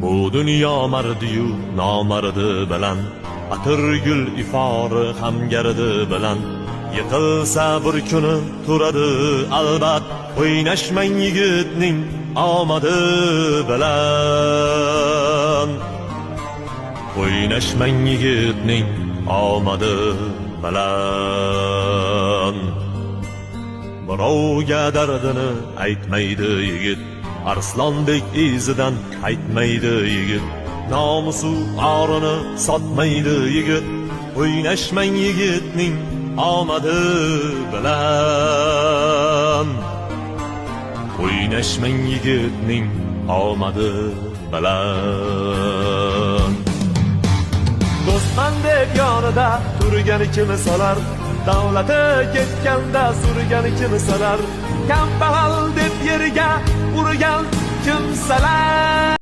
Bu dunyo mardiyu nomardi bilan, atir gul ifori ham gardi bilan, yiqilsa bir kuni turadi albat, o'ynashmang yigitning omadi bilan. O'ynashmang yigitning omadi bilan. Birovga dardini aytmaydi yigit, arslondek izidan qaytmaydi yigit, nomusu orini sotmaydi yigit. O'ynashmang yigitning omadi bilan. O'ynashmang yigitning omadi bilan. Do'stman deb yonida turgani kim solar, davlati ketganda surgani kim solar, kambag'al deb yerga urgan kimsalar.